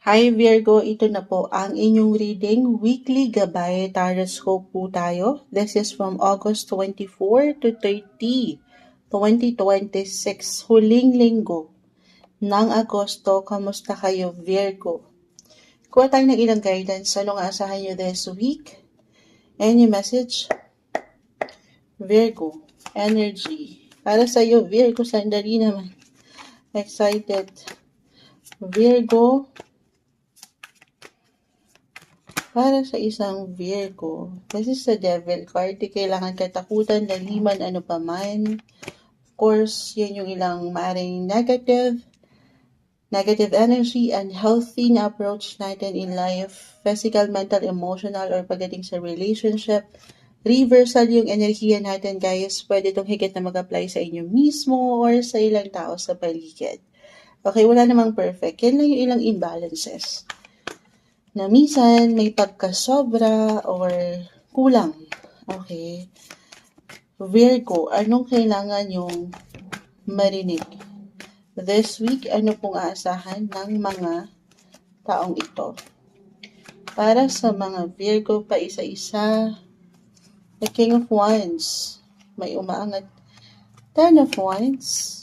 Hi Virgo, ito na po ang inyong reading. Weekly Gabay Tarot po tayo. This is from August 24 to 30, 2026. Huling linggo ng Agosto. Kamusta kayo Virgo? Kuha tayo ng ilang guidance. Anong aasahan nyo this week? Any message? Virgo, energy. Para sa iyo Virgo, sandali naman. Excited. Virgo, para sa isang Virgo, this is the Devil card. Di kailangan katakutan, laliman, ano pa man. Of course, yan yung ilang maaring negative energy, and healthy na approach natin in life. Physical, mental, emotional, or pagdating sa relationship. Reversal yung enerhiya natin, guys. Pwede itong higit na mag-apply sa inyo mismo or sa ilang tao sa paligid. Okay, wala namang perfect. Yan lang yung ilang imbalances na minsan may pagkasobra or kulang. Okay. Virgo, anong kailangan yung marinig? This week, ano pong aasahan ng mga taong ito? Para sa mga Virgo, pa isa-isa, the King of Wands, may umaangat, Ten of Wands.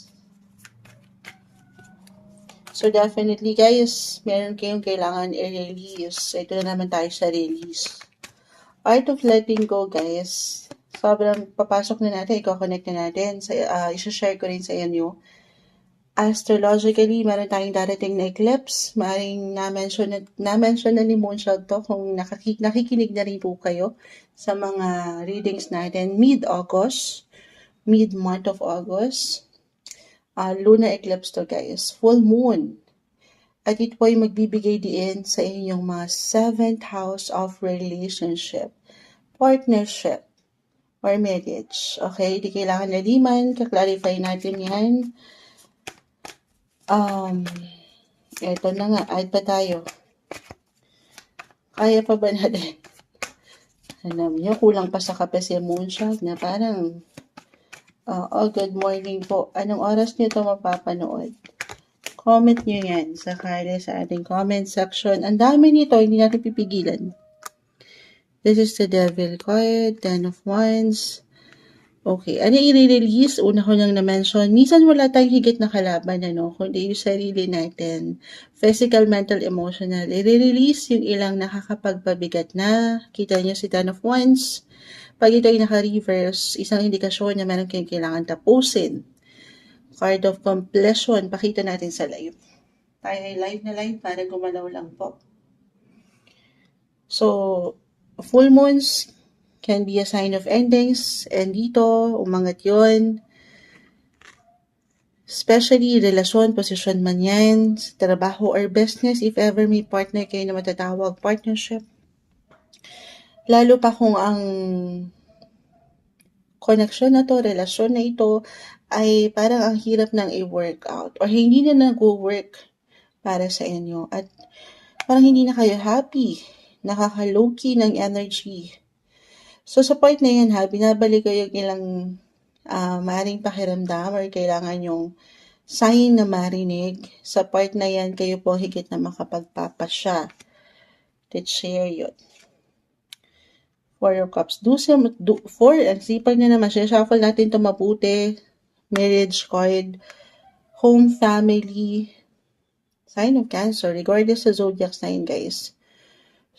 So definitely guys, meron kayong kailangan i-release. Ito na naman tayo sa release. Art of letting go guys. Sobrang papasok na natin, i-connect na natin. I-share ko rin sa inyo. Astrologically, meron tayong darating na eclipse. Maaaring na-mention na ni Moonshot to kung nakikinig na rin po kayo sa mga readings natin. Mid-month of August. Lunar eclipse to guys. Full moon. At ito po ay magbibigay din sa inyong mga 7th house of relationship, partnership, or marriage. Okay? Di kailangan laliman. Kaklarify natin yan. Ito na nga. Ay pa tayo. Kaya pa ba natin? Alam niyo, kulang pa sa kape si Moonshot na parang good morning po. Anong oras niyo ito mapapanood? Comment nyo yan sa ating comment section. Ang dami nito, hindi natin pipigilan. This is the Devil card, Ten of Wands. Okay, ano i-release? Una ko lang na-mention, minsan wala tayong higit na kalaban, kundi yung sarili natin. Physical, mental, emotional. I-release yung ilang nakakapagpabigat na. Kita nyo si Ten of Wands. Pag ito ay naka-reverse, isang indikasyon na meron kayong kailangan tapusin. Card of completion. Pakita natin sa live. Tayo ay live na live para gumalaw lang po. So, full moons can be a sign of endings. And dito, umangat yun. Especially, relasyon, posisyon man yan, trabaho or business, if ever may partner kayo na matatawag partnership. Lalo pa kung ang connection na to, relasyon na ito, ay parang ang hirap nang i-work out or hindi na nag-work para sa inyo at parang hindi na kayo happy, nakaka-low-key ng energy. So sa point na yan binabalik ko yung ilang maring pakiramdam or kailangan yung sign na marinig. Sa part na yan, kayo po higit na makapagpapasya. Let's share yun. Four of Cups. Ang sipag na naman. Shuffle natin ito mabuti. Marriage card, home, family, sign of Cancer, regardless sa zodiac sign, guys.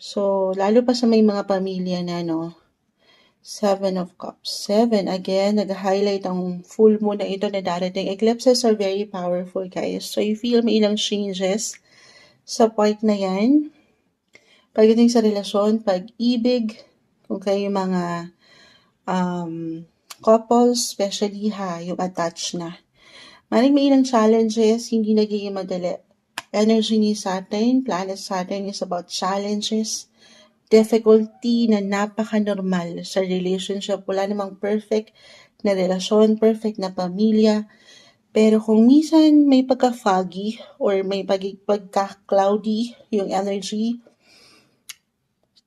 So, lalo pa sa may mga pamilya na, Seven of Cups. 7, again, nag-highlight ang full moon na ito na darating. Eclipses are very powerful, guys. So, you feel may ilang changes sa part na yan. Pagdating sa relasyon, pag-ibig, kung kayo mga couples, especially yung attached na. Maring may ilang challenges, hindi nagiging madali. Energy ni Saturn, planet Saturn is about challenges, difficulty na napaka-normal sa relationship. Wala namang perfect na relasyon, perfect na pamilya. Pero kung minsan may pagka-foggy or may pagka-cloudy yung energy,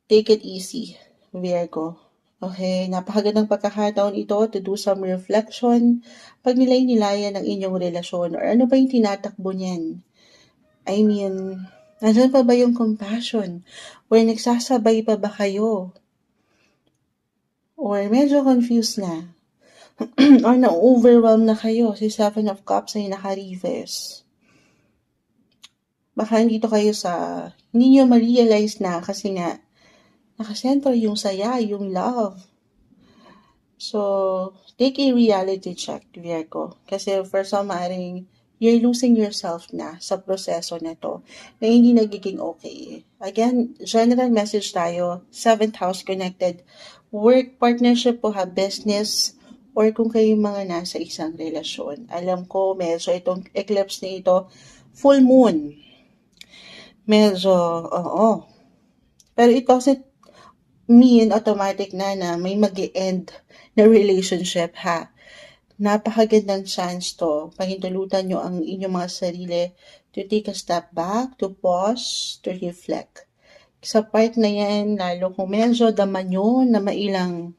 take it easy, Virgo. Okay, napakagandang pagkakataon ito to do some reflection, pag nilay-nilayan ng inyong relasyon or ano ba yung tinatakbo niyan. I mean, Nandiyan pa ba yung compassion? Or nagsasabay pa ba kayo? Or medyo confused na? Or na-overwhelm na kayo? Si Seven of Cups ay naka-reverse. Baka nandito kayo sa, hindi nyo ma-realize na kasi nga, nakasentro yung saya, yung love. So, take a reality check, Virgo. Kasi for some, you're losing yourself na sa proseso na to na hindi nagiging okay. Again, general message tayo, 7th house connected. Work, partnership po ha, business, or kung kayo mga nasa isang relasyon. Alam ko, medyo itong eclipse na ito, full moon. Medyo, oo. Pero it doesn't mean automatic na may mag-end na relationship ha. Napakagandang chance to. Pahintulutan nyo ang inyong mga sarili to take a step back, to pause, to reflect. Sa part na yan, lalo kung medyo dama nyo na ilang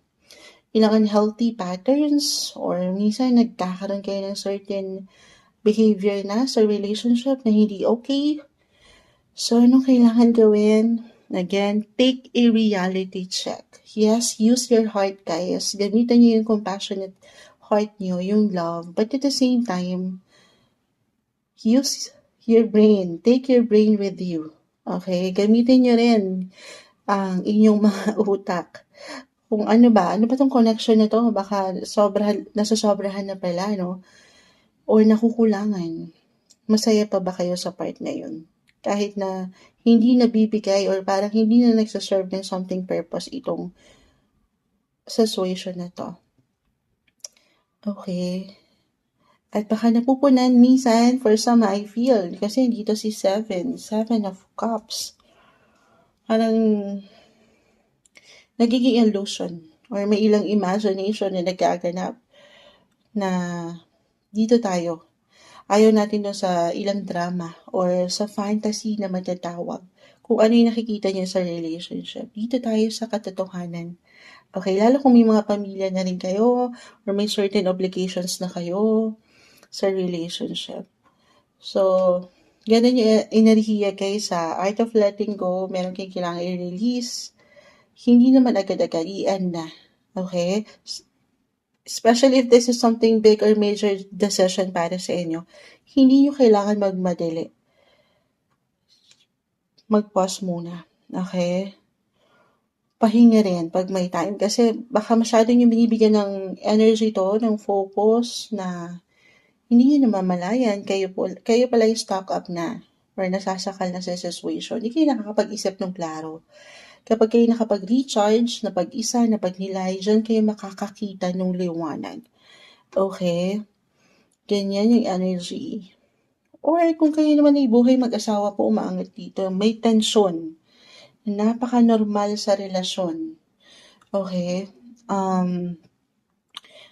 unhealthy patterns or minsan nagkakaroon kayo ng certain behavior na sa relationship na hindi okay. So, anong kailangan gawin? Again, take a reality check. Yes, use your heart, guys. Gamitan nyo yung compassionate heart nyo, yung love. But at the same time, use your brain. Take your brain with you. Okay? Gamitin nyo rin ang inyong mga utak. Kung ano ba tong connection na to? Baka nasasobrahan na pala, no? Or nakukulangan. Masaya pa ba kayo sa part na yun? Kahit na hindi nabibigay or parang hindi na nagsaserve ng something purpose itong situation na to. Okay. At baka napupunan minsan, for some I feel, kasi dito si Seven of Cups. Parang nagiging illusion or may ilang imagination na nagaganap na dito tayo. Ayaw natin doon sa ilang drama or sa fantasy na matatawag. Kung ano yung nakikita niya sa relationship. Dito tayo sa katotohanan. Okay, lalo kung may mga pamilya na rin kayo or may certain obligations na kayo sa relationship. So, ganun yung enerhiya kayo sa Art of Letting Go. Meron kayong kailangan i-release. Hindi naman agad-agad, i-end na. Okay? Especially if this is something big or major decision para sa inyo, hindi nyo kailangan magmadali. Mag-pause muna. Okay? Pahinga rin pag may time. Kasi baka masyado nyo binibigyan ng energy to, ng focus na hindi nyo namamalayan. Kayo pala yung stock up na or nasasakal na sa situation. Hindi kayo nakakapag-isip ng klaro. Kapag kayo nakapag-recharge, napag-isa, napagnilay, dyan kayo makakakita ng liwanag. Okay? Ganyan yung energy. Or kung kayo naman ay buhay mag-asawa po umaangat dito, may tensyon. Napaka-normal sa relasyon. Okay?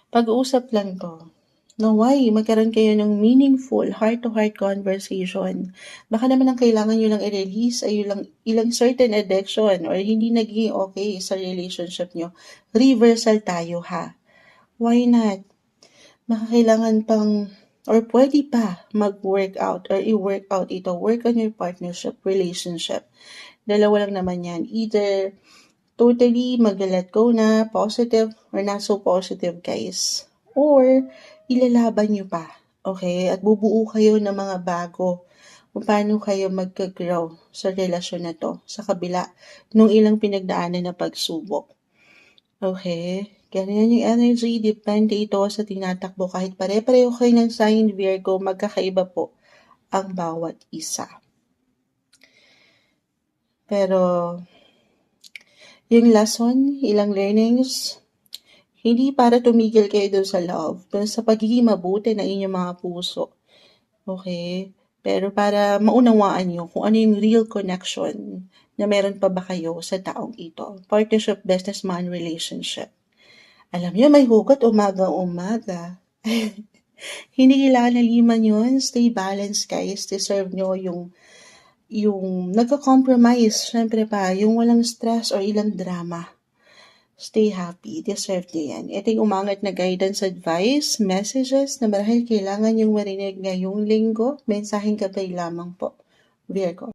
Pag-uusap lang to. Naway, magkaroon kayo ng meaningful heart-to-heart conversation. Baka naman ang kailangan nyo lang i-release ay ilang certain addiction or hindi naging okay sa relationship nyo. Reversal tayo ha. Why not? Baka kailangan pang or pwede pa mag-workout or i-workout ito. Work on your partnership, relationship. Dalawa lang naman yan. Either totally mag-let go na, positive or not so positive, guys. Or ilalaban nyo pa. Okay? At bubuo kayo ng mga bago kung paano kayo mag-grow sa relasyon na to sa kabila nung ilang pinagdaanan na pagsubok. Okay? Ganyan yung energy, depende ito sa tinatakbo. Kahit pare-pareho kayo ng sign Virgo, magkakaiba po ang bawat isa. Pero, yung lesson, ilang learnings, hindi para tumigil kayo doon sa love, pero sa pagiging mabuti ng inyong mga puso. Okay? Pero para maunawaan nyo kung ano yung real connection na meron pa ba kayo sa taong ito. Partnership, business man, relationship. Alam nyo, may hugot umaga-umaga. Hindi kailangan naliman yun. Stay balanced, guys. Deserve nyo yung nagka-compromise. Siyempre pa, yung walang stress or ilang drama. Stay happy. Deserve nyo yan. Ito yung umangat na guidance, advice, messages na marahil kailangan yung marinig ngayong linggo. Mensaheng gabay lamang po. Virgo.